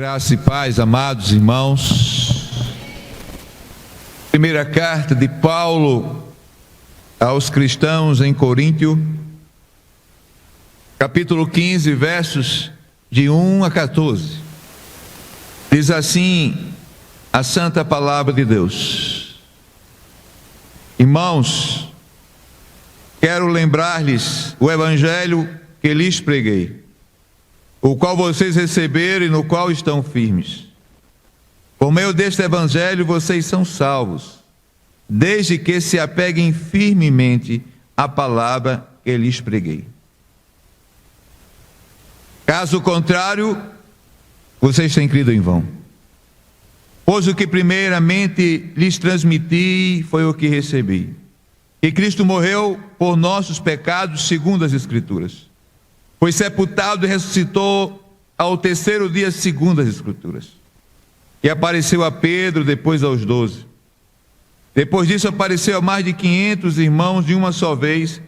Graça e paz, amados irmãos. Primeira carta de Paulo aos cristãos em Coríntio, capítulo 15, versos de 1 a 14. Diz assim a santa palavra de Deus: Irmãos, quero lembrar-lhes o evangelho que lhes preguei, o qual vocês receberam e no qual estão firmes. Por meio deste evangelho vocês são salvos, desde que se apeguem firmemente à palavra que lhes preguei. Caso contrário, vocês têm crido em vão. Pois o que primeiramente lhes transmiti foi o que recebi: que Cristo morreu por nossos pecados segundo as Escrituras, foi sepultado e ressuscitou ao terceiro dia segundo as Escrituras, e apareceu a Pedro, depois aos 12. Depois disso apareceu a mais de 500 irmãos de uma só vez,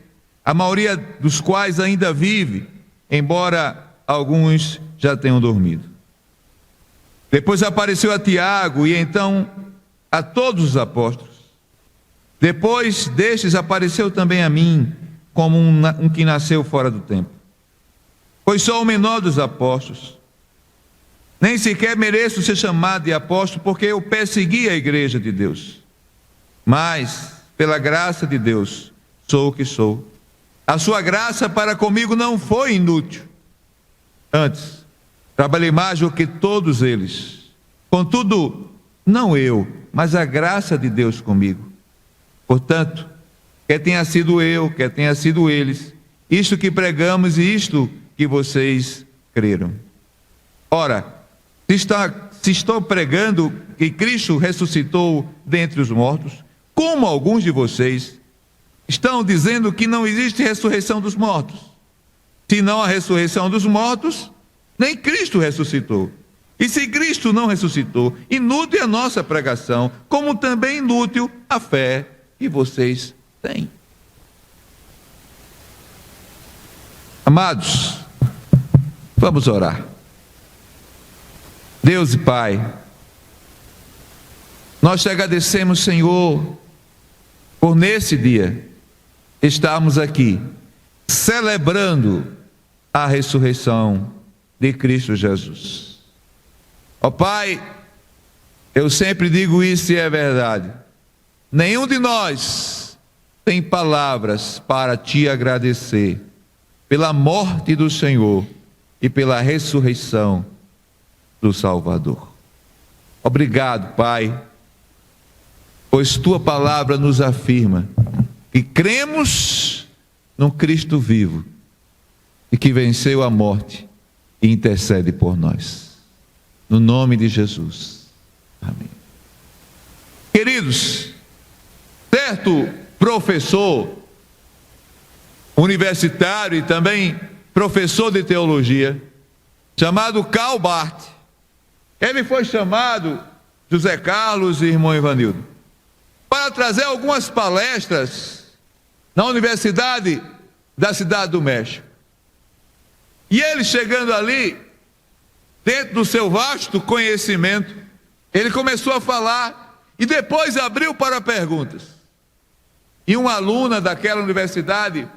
a maioria dos quais ainda vive, embora alguns já tenham dormido. Depois apareceu a Tiago e então a todos os apóstolos. Depois destes apareceu também a mim, como um que nasceu fora do tempo. Pois sou o menor dos apóstolos. Nem sequer mereço ser chamado de apóstolo, porque eu persegui a igreja de Deus. Mas, pela graça de Deus, sou o que sou. A sua graça para comigo não foi inútil. Antes, trabalhei mais do que todos eles. Contudo, não eu, mas a graça de Deus comigo. Portanto, quer tenha sido eu, quer tenha sido eles, isto que pregamos e isto que vocês creram. Ora, se estou pregando que Cristo ressuscitou dentre os mortos, como alguns de vocês estão dizendo que não existe ressurreição dos mortos. Se não há ressurreição dos mortos, nem Cristo ressuscitou. E se Cristo não ressuscitou, inútil é a nossa pregação, como também inútil a fé que vocês têm. Amados, vamos orar. Deus e Pai, nós te agradecemos, Senhor, por nesse dia estarmos aqui celebrando a ressurreição de Cristo Jesus. Ó Pai, eu sempre digo isso e é verdade: nenhum de nós tem palavras para te agradecer pela morte do Senhor e pela ressurreição do Salvador. Obrigado, Pai, pois tua palavra nos afirma que cremos num Cristo vivo e que venceu a morte e intercede por nós. No nome de Jesus. Amém. Queridos, certo professor universitário e também professor de teologia, chamado Karl Barth, ele foi chamado, José Carlos e irmão Ivanildo, para trazer algumas palestras na Universidade da Cidade do México. E ele, chegando ali, dentro do seu vasto conhecimento, ele começou a falar e depois abriu para perguntas. E uma aluna daquela universidade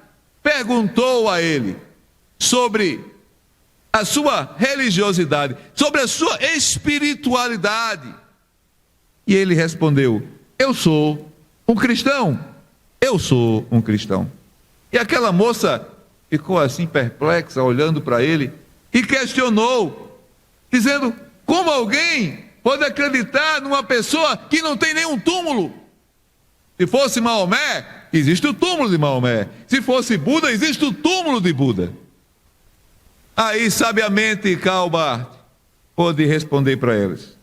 perguntou a ele sobre a sua religiosidade, sobre a sua espiritualidade. E ele respondeu: eu sou um cristão, eu sou um cristão. E aquela moça ficou assim perplexa, olhando para ele, e questionou, dizendo: como alguém pode acreditar numa pessoa que não tem nenhum túmulo? Se fosse Maomé, existe o túmulo de Maomé. Se fosse Buda, existe o túmulo de Buda. Aí, sabiamente, Karl Barth pôde responder para eles: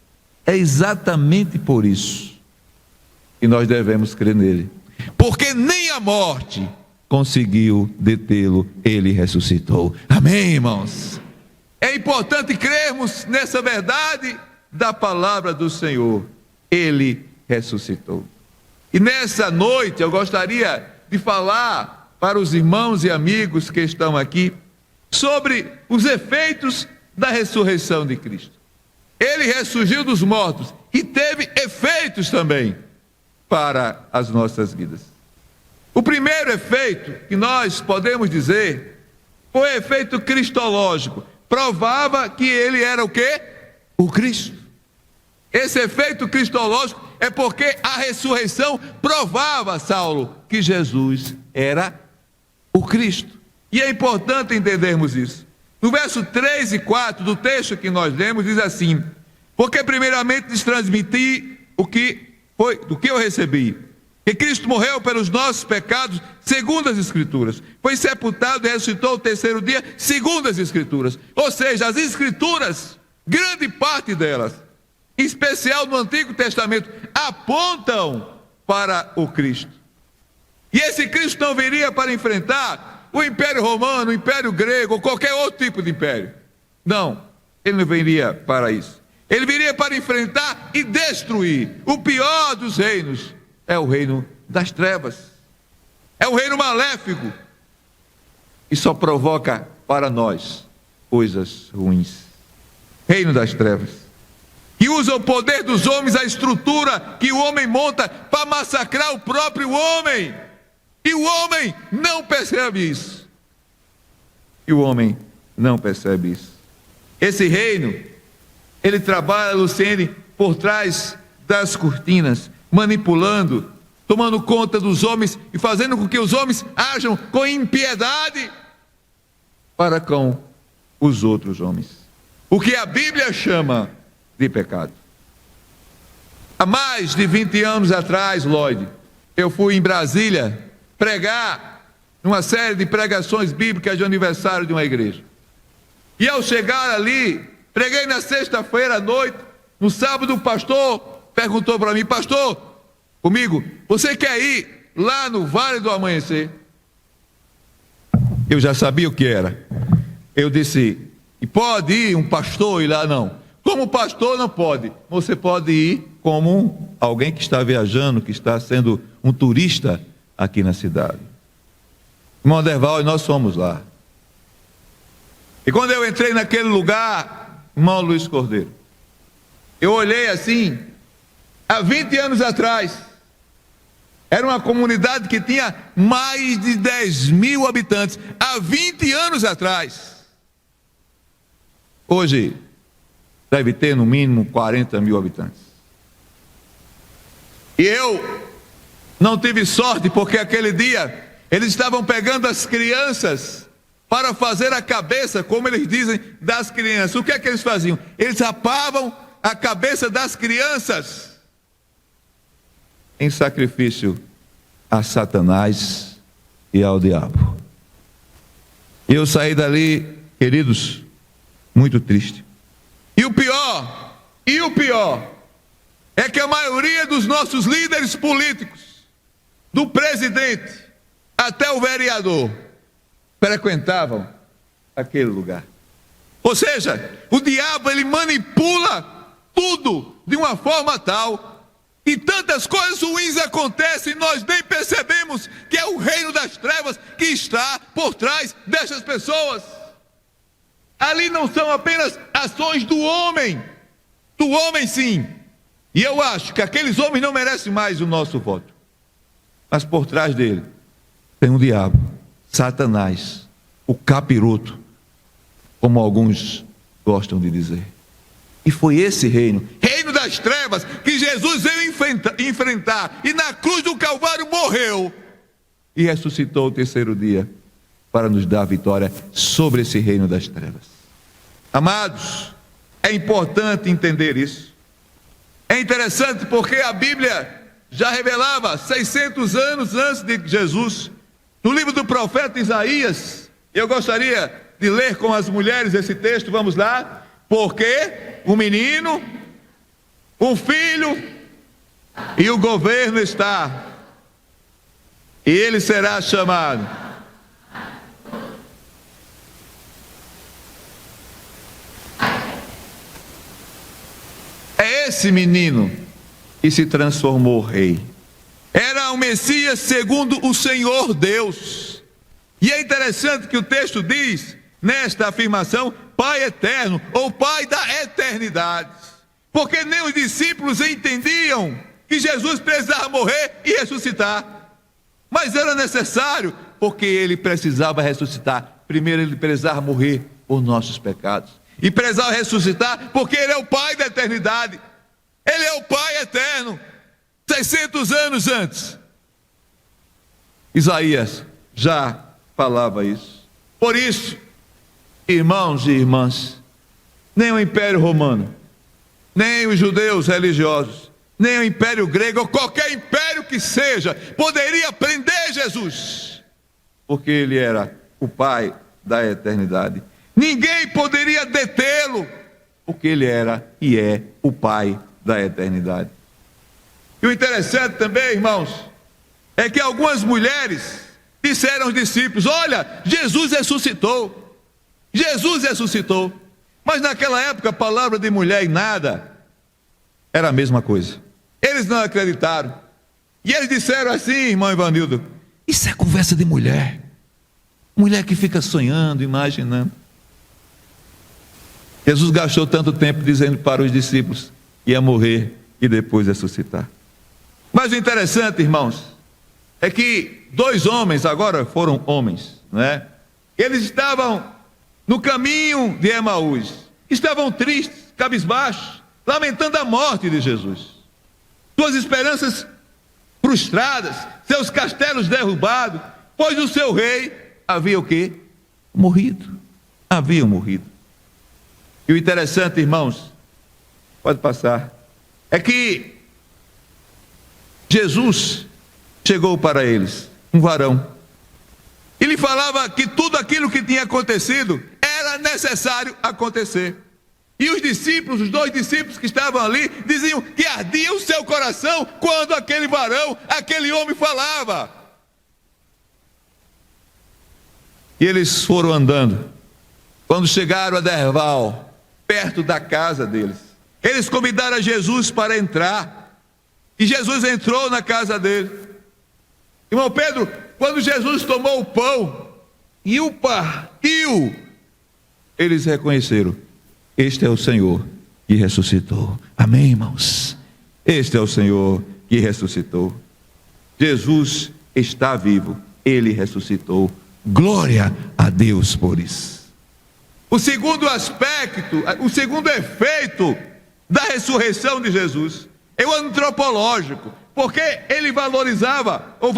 é exatamente por isso que nós devemos crer nele, porque nem a morte conseguiu detê-lo, ele ressuscitou. Amém, irmãos? É importante crermos nessa verdade da palavra do Senhor. Ele ressuscitou. E nessa noite eu gostaria de falar para os irmãos e amigos que estão aqui sobre os efeitos da ressurreição de Cristo. ele ressurgiu dos mortos e teve efeitos também para as nossas vidas. O primeiro efeito que nós podemos dizer foi o efeito cristológico. Provava que ele era o quê? O Cristo. Esse efeito cristológico é porque a ressurreição provava, Saulo, que Jesus era o Cristo. E é importante entendermos isso. No verso 3 e 4 do texto que nós lemos, diz assim: porque primeiramente lhes transmiti do que eu recebi, que Cristo morreu pelos nossos pecados, segundo as Escrituras, foi sepultado e ressuscitou o terceiro dia, segundo as Escrituras. Ou seja, as Escrituras, grande parte delas, em especial no Antigo Testamento, apontam para o Cristo. E esse Cristo não viria para enfrentar o Império Romano, o Império Grego, ou qualquer outro tipo de império. Não, ele não viria para isso. Ele viria para enfrentar e destruir o pior dos reinos. É o reino das trevas. É um reino maléfico. E só provoca para nós coisas ruins. Reino das trevas. E usa o poder dos homens, a estrutura que o homem monta para massacrar o próprio homem. E o homem não percebe isso. E o homem não percebe isso. Esse reino, ele trabalha, Luciene, por trás das cortinas, manipulando, tomando conta dos homens e fazendo com que os homens ajam com impiedade para com os outros homens. O que a Bíblia chama de pecado. Há mais de 20 anos atrás, Lloyd, eu fui em Brasília pregar numa série de pregações bíblicas de aniversário de uma igreja. E ao chegar ali, preguei na sexta-feira à noite. No sábado o pastor perguntou para mim: pastor, comigo, você quer ir lá no Vale do Amanhecer? Eu já sabia o que era. Eu disse: e pode ir um pastor ir lá? Não. Como pastor não pode. Você pode ir como alguém que está viajando, que está sendo um turista aqui na cidade. Irmão Derval e nós fomos lá. E quando eu entrei naquele lugar, irmão Luiz Cordeiro, eu olhei assim, há 20 anos atrás, era uma comunidade que tinha mais de 10 mil habitantes, há 20 anos atrás. Hoje, deve ter no mínimo 40 mil habitantes. E eu não tive sorte, porque aquele dia, eles estavam pegando as crianças para fazer a cabeça, como eles dizem, das crianças. O que é que eles faziam? Eles rapavam a cabeça das crianças em sacrifício a Satanás e ao diabo. E eu saí dali, queridos, muito triste. E o pior é que a maioria dos nossos líderes políticos, do presidente até o vereador, frequentavam aquele lugar. Ou seja, o diabo, ele manipula tudo de uma forma tal, e tantas coisas ruins acontecem, nós nem percebemos que é o reino das trevas que está por trás dessas pessoas. Ali não são apenas ações do homem sim, e eu acho que aqueles homens não merecem mais o nosso voto, mas por trás dele tem o diabo, Satanás, o capiroto, como alguns gostam de dizer. E foi esse reino das trevas, que Jesus veio enfrentar, e na cruz do Calvário morreu e ressuscitou o terceiro dia para nos dar vitória sobre esse reino das trevas. Amados, é importante entender isso. É interessante porque a Bíblia já revelava 600 anos antes de Jesus, no livro do profeta Isaías. Eu gostaria de ler com as mulheres esse texto, vamos lá. Porque o menino, um filho, e o governo está, e ele será chamado. É esse menino que se transformou rei. Era o Messias segundo o Senhor Deus. E é interessante que o texto diz, nesta afirmação, Pai eterno, ou Pai da eternidade. porque nem os discípulos entendiam que Jesus precisava morrer e ressuscitar. Mas era necessário, porque ele precisava ressuscitar. Primeiro ele precisava morrer por nossos pecados. E precisava ressuscitar, porque ele é o Pai da eternidade. Ele é o Pai eterno. 600 anos antes, Isaías já falava isso. Por isso, irmãos e irmãs, nem o Império Romano, nem os judeus religiosos, nem o Império Grego, ou qualquer império que seja, poderia prender Jesus, porque ele era o Pai da eternidade. Ninguém poderia detê-lo, porque ele era e é o Pai da eternidade. E o interessante também, irmãos, é que algumas mulheres disseram aos discípulos: olha, Jesus ressuscitou. Jesus ressuscitou. Mas naquela época a palavra de mulher e nada era a mesma coisa. Eles não acreditaram. E eles disseram assim, irmão Ivanildo: isso é conversa de mulher. Mulher que fica sonhando, imaginando. Jesus gastou tanto tempo dizendo para os discípulos que ia morrer e depois ressuscitar. Mas o interessante, irmãos, é que dois homens, agora foram homens, não é? Eles estavam no caminho de Emaús, estavam tristes, cabisbaixos, lamentando a morte de Jesus, suas esperanças frustradas, seus castelos derrubados, pois o seu rei havia o quê? Morrido. Havia morrido. E o interessante, irmãos, pode passar, é que Jesus chegou para eles, um varão. Ele falava que tudo aquilo que tinha acontecido era necessário acontecer. E os discípulos, os dois discípulos que estavam ali, diziam que ardia o seu coração quando aquele varão, aquele homem falava. E eles foram andando. Quando chegaram a Derval, perto da casa deles, eles convidaram a Jesus para entrar. E Jesus entrou na casa dele. Irmão Pedro, quando Jesus tomou o pão e o partiu, eles reconheceram: este é o Senhor que ressuscitou. Amém, irmãos? Este é o Senhor que ressuscitou. Jesus está vivo, ele ressuscitou. Glória a Deus por isso. O segundo aspecto, o segundo efeito da ressurreição de Jesus é o antropológico, porque ele valorizava ou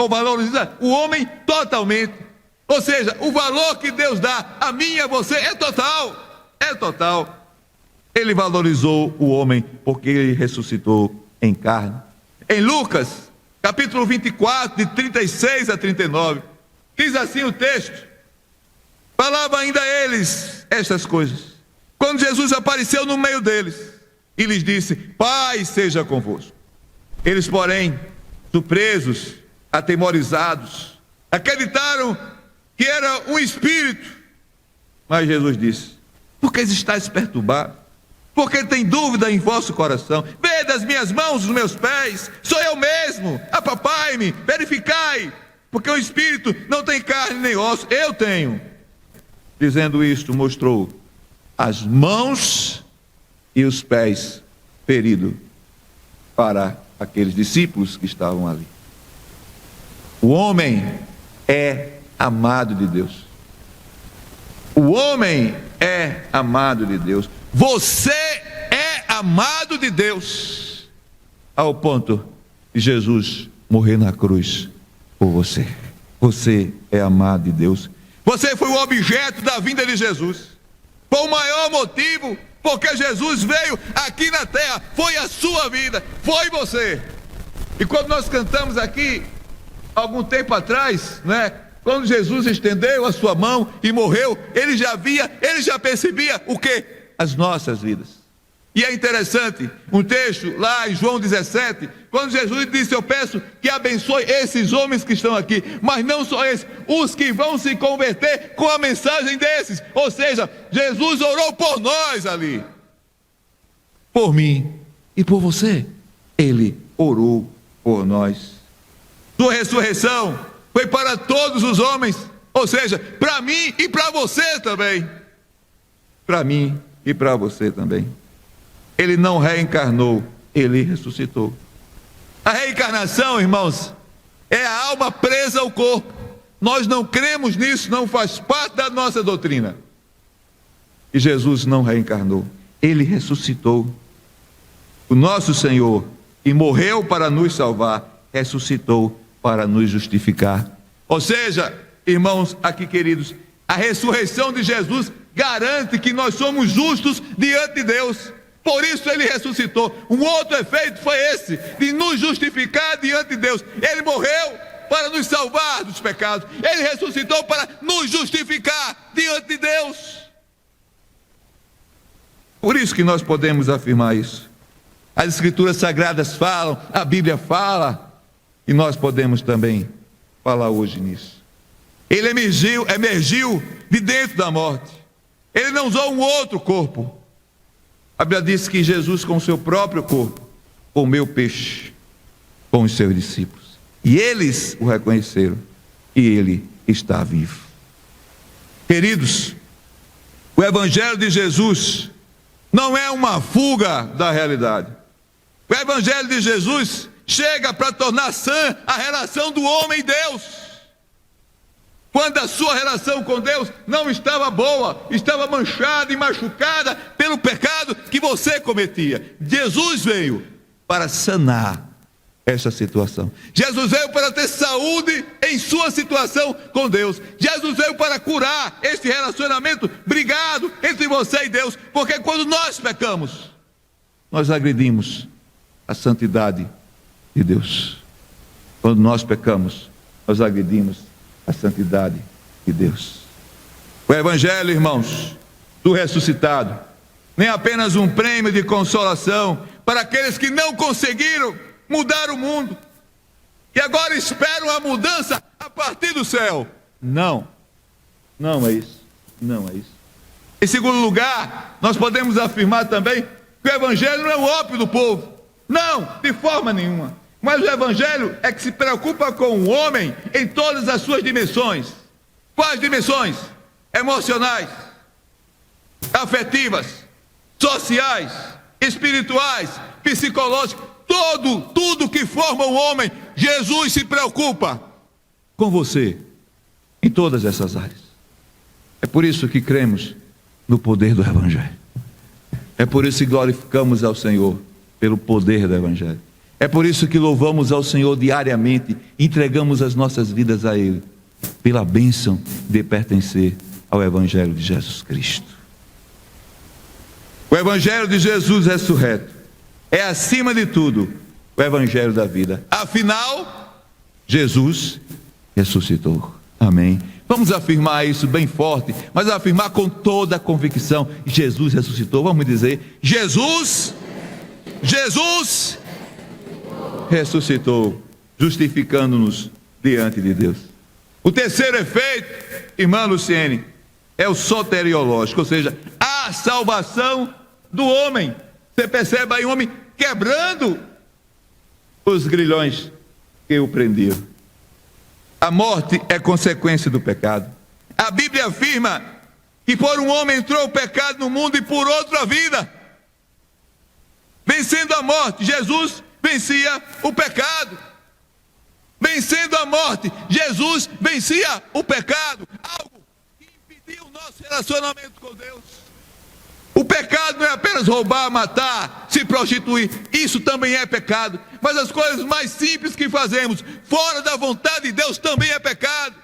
valoriza o homem totalmente. Ou seja, o valor que Deus dá a mim e a você é total. É total. Ele valorizou o homem porque ele ressuscitou em carne. Em Lucas, capítulo 24, de 36 a 39, diz assim o texto: falava ainda a eles estas coisas, quando Jesus apareceu no meio deles e lhes disse: paz seja convosco. Eles, porém, surpresos, atemorizados, acreditaram que era um espírito. Mas Jesus disse: por que estáis perturbados? Por que tem dúvida em vosso coração? Vede as minhas mãos, os meus pés, sou eu mesmo. Apalpai-me, verificai, porque o espírito não tem carne nem osso, eu tenho. Dizendo isto, mostrou as mãos e os pés feridos para aqueles discípulos que estavam ali. O homem é amado de Deus. O homem é amado de Deus. Você é amado de Deus, ao ponto de Jesus morrer na cruz por você. Você é amado de Deus. Você foi o objeto da vinda de Jesus. Foi o maior motivo porque Jesus veio aqui na terra. Foi a sua vida, foi você. E quando nós cantamos aqui, algum tempo atrás, né? Quando Jesus estendeu a sua mão e morreu, ele já percebia o quê? As nossas vidas. E é interessante, um texto lá em João 17, quando Jesus disse: eu peço que abençoe esses homens que estão aqui, mas não só esses, os que vão se converter com a mensagem desses. Ou seja, Jesus orou por nós ali, por mim e por você. Ele orou por nós. Sua ressurreição foi para todos os homens, ou seja, para mim e para você também. Para mim e para você também. ele não reencarnou, ele ressuscitou. A reencarnação, irmãos, é a alma presa ao corpo. Nós não cremos nisso, não faz parte da nossa doutrina. E Jesus não reencarnou, ele ressuscitou. O nosso Senhor, que morreu para nos salvar, ressuscitou para nos justificar. Ou seja, irmãos aqui queridos, a ressurreição de Jesus garante que nós somos justos diante de Deus. Por isso ele ressuscitou. Um outro efeito foi esse, de nos justificar diante de Deus. Ele morreu para nos salvar dos pecados. Ele ressuscitou para nos justificar diante de Deus. Por isso que nós podemos afirmar isso. As Escrituras Sagradas falam, a Bíblia fala, e nós podemos também falar hoje nisso. Ele emergiu de dentro da morte. Ele não usou um outro corpo. A Bíblia diz que Jesus, com o seu próprio corpo, comeu peixe com os seus discípulos. E eles o reconheceram. E ele está vivo. Queridos, o Evangelho de Jesus não é uma fuga da realidade. O Evangelho de Jesus chega para tornar sã a relação do homem e Deus. Quando a sua relação com Deus não estava boa, estava manchada e machucada pelo pecado que você cometia. Jesus veio para sanar essa situação. Jesus veio para ter saúde em sua situação com Deus. Jesus veio para curar este relacionamento brigado entre você e Deus. Porque quando nós pecamos, nós agredimos a santidade de Deus. Quando nós pecamos, nós agredimos a santidade de Deus. O Evangelho, irmãos, do ressuscitado, nem apenas um prêmio de consolação para aqueles que não conseguiram mudar o mundo e agora esperam a mudança a partir do céu. Não é isso. Não é isso. Em segundo lugar, nós podemos afirmar também que o Evangelho não é o ópio do povo. Não, de forma nenhuma. Mas o Evangelho é que se preocupa com o homem em todas as suas dimensões. Quais dimensões? Emocionais, afetivas, sociais, espirituais, psicológicas, tudo que forma o homem. Jesus se preocupa com você em todas essas áreas. É por isso que cremos no poder do Evangelho. É por isso que glorificamos ao Senhor pelo poder do Evangelho. É por isso que louvamos ao Senhor diariamente, entregamos as nossas vidas a Ele, pela bênção de pertencer ao Evangelho de Jesus Cristo. O Evangelho de Jesus ressurreto é, acima de tudo, o Evangelho da vida. Afinal, Jesus ressuscitou. Amém. Vamos afirmar isso bem forte, mas afirmar com toda a convicção: Jesus ressuscitou. Vamos dizer: Jesus ressuscitou, justificando-nos diante de Deus. O terceiro efeito, irmã Luciene, é o soteriológico, ou seja, a salvação do homem. Você percebe aí o homem quebrando os grilhões que o prendiam. A morte é consequência do pecado. A Bíblia afirma que por um homem entrou o pecado no mundo e por outro a vida. Vencendo a morte, Jesus vencia o pecado. Vencendo a morte, Jesus vencia o pecado. Algo que impediu o nosso relacionamento com Deus. O pecado não é apenas roubar, matar, se prostituir. Isso também é pecado. Mas as coisas mais simples que fazemos fora da vontade de Deus também é pecado.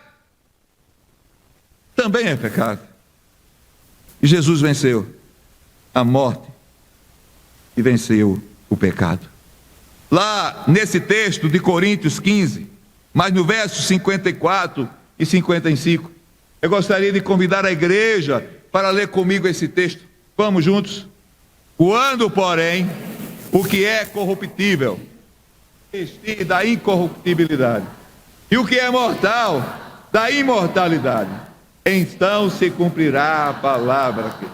Também é pecado. E Jesus venceu a morte e venceu o pecado. Lá nesse texto de Coríntios 15, mas no verso 54 e 55, eu gostaria de convidar a igreja para ler comigo esse texto. Vamos juntos? Quando, porém, o que é corruptível vestir da incorruptibilidade, e o que é mortal da imortalidade, então se cumprirá a palavra que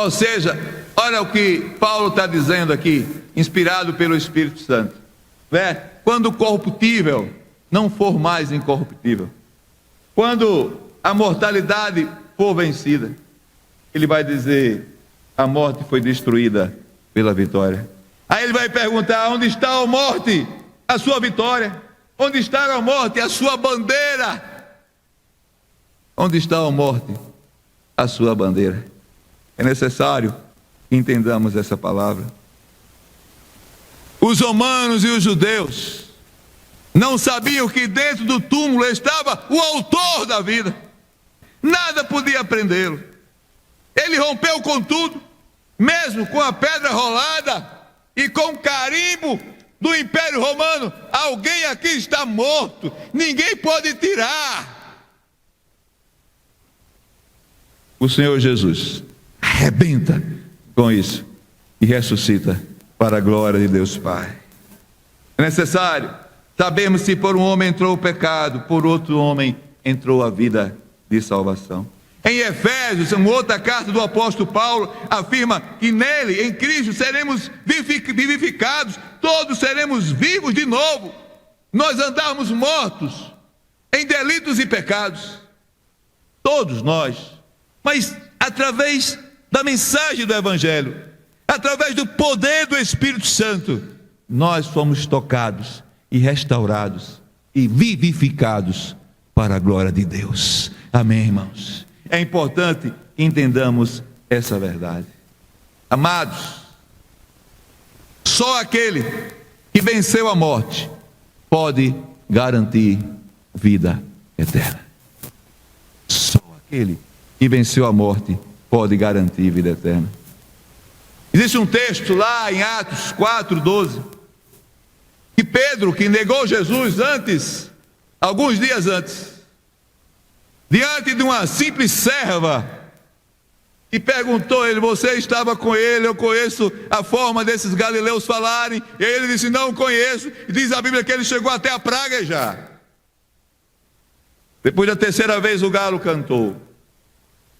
Ou seja, olha o que Paulo está dizendo aqui, inspirado pelo Espírito Santo. Quando o corruptível não for mais incorruptível, quando a mortalidade for vencida, ele vai dizer: a morte foi destruída pela vitória. Aí ele vai perguntar: onde está a morte, a sua vitória? Onde está a morte, a sua bandeira? Onde está a morte, a sua bandeira? É necessário que entendamos essa palavra. Os romanos e os judeus não sabiam que dentro do túmulo estava o autor da vida. Nada podia prendê-lo. Ele rompeu com tudo, mesmo com a pedra rolada e com o carimbo do Império Romano. Alguém aqui está morto, ninguém pode tirar. O Senhor Jesus arrebenta com isso e ressuscita para a glória de Deus Pai. É necessário sabermos se por um homem entrou o pecado, por outro homem entrou a vida de salvação. Em Efésios, uma outra carta do apóstolo Paulo, afirma que nele, em Cristo, seremos vivificados, todos seremos vivos de novo. Nós andávamos mortos em delitos e pecados, todos nós, mas através da mensagem do Evangelho, através do poder do Espírito Santo, nós fomos tocados e restaurados e vivificados para a glória de Deus. Amém, irmãos? É importante que entendamos essa verdade. Amados, só aquele que venceu a morte pode garantir vida eterna. Só aquele que venceu a morte pode garantir vida eterna. Existe um texto lá em Atos 4:12, que Pedro, que negou Jesus alguns dias antes, diante de uma simples serva, e perguntou a ele: você estava com ele? Eu conheço a forma desses galileus falarem. E ele disse: não conheço. E diz a Bíblia que ele chegou até a praguejar. Depois da terceira vez o galo cantou,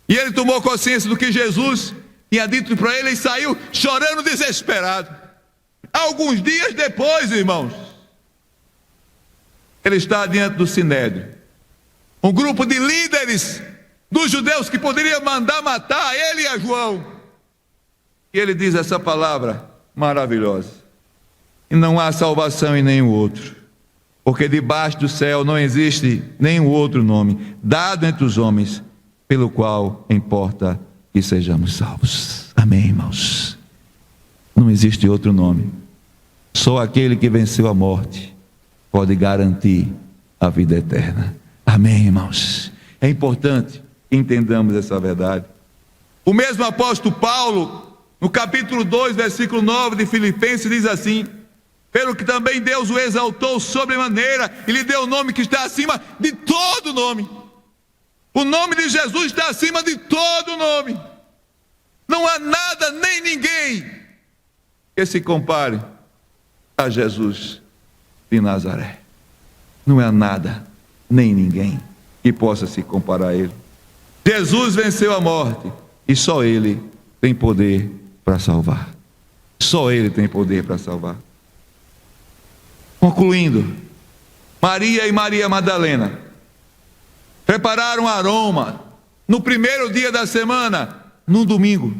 e ele tomou consciência do que Jesus tinha dito para ele e saiu chorando desesperado. Alguns dias depois, irmãos, ele está diante do Sinédrio, um grupo de líderes dos judeus que poderia mandar matar ele e a João, e ele diz essa palavra maravilhosa: e não há salvação em nenhum outro, porque debaixo do céu não existe nenhum outro nome dado entre os homens pelo qual importa que sejamos salvos. Amém, irmãos? Não existe outro nome. Só aquele que venceu a morte pode garantir a vida eterna. Amém, irmãos? É importante que entendamos essa verdade. O mesmo apóstolo Paulo, no capítulo 2, versículo 9 de Filipenses, diz assim: pelo que também Deus o exaltou sobremaneira e lhe deu o nome que está acima de todo nome. O nome de Jesus está acima de todo nome. Não há nada nem ninguém que se compare a Jesus de Nazaré. Não há nada nem ninguém que possa se comparar a ele. Jesus venceu a morte e só ele tem poder para salvar. Só ele tem poder para salvar. Concluindo, Maria e Maria Madalena prepararam aroma no primeiro dia da semana, num domingo,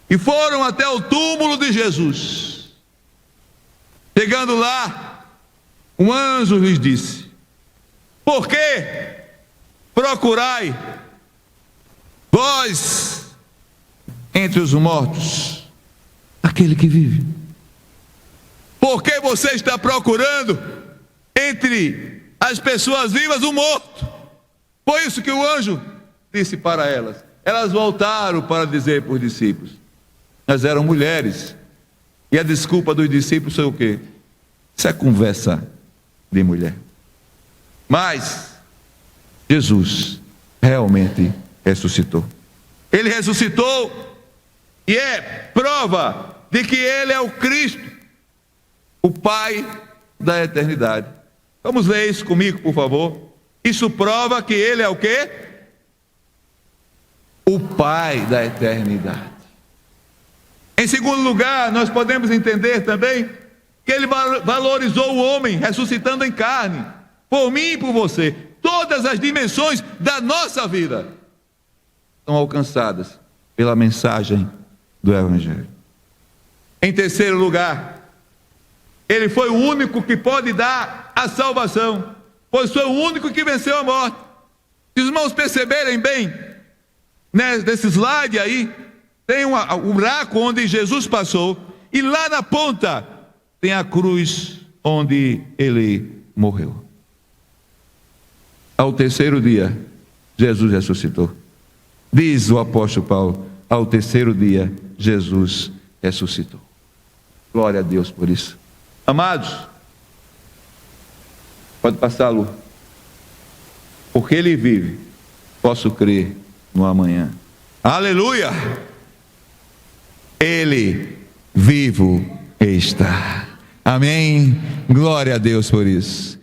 e foram até o túmulo de Jesus. Chegando lá, um anjo lhes disse: por que procurai vós entre os mortos aquele que vive? Por que você está procurando entre as pessoas vivas o morto? Foi isso que o anjo disse para elas. Elas voltaram para dizer para os discípulos, mas eram mulheres, e a desculpa dos discípulos foi o quê? Isso é conversa de mulher. Mas Jesus realmente ressuscitou. Ele ressuscitou e é prova de que ele é o Cristo, o Pai da eternidade. Vamos ler isso comigo, por favor. Isso prova que ele é o quê? O Pai da eternidade. Em segundo lugar, nós podemos entender também que Ele valorizou o homem, ressuscitando em carne, por mim e por você. Todas as dimensões da nossa vida são alcançadas pela mensagem do Evangelho. Em terceiro lugar, Ele foi o único que pode dar a salvação, pois foi o único que venceu a morte. Se os irmãos perceberem bem, nesse slide aí, tem um buraco onde Jesus passou, e lá na ponta tem a cruz onde Ele morreu. Ao terceiro dia, Jesus ressuscitou. Diz o apóstolo Paulo, ao terceiro dia, Jesus ressuscitou. Glória a Deus por isso. Amados, pode passar a luz. Porque Ele vive, posso crer no amanhã. Aleluia! Ele vivo está. Amém? Glória a Deus por isso.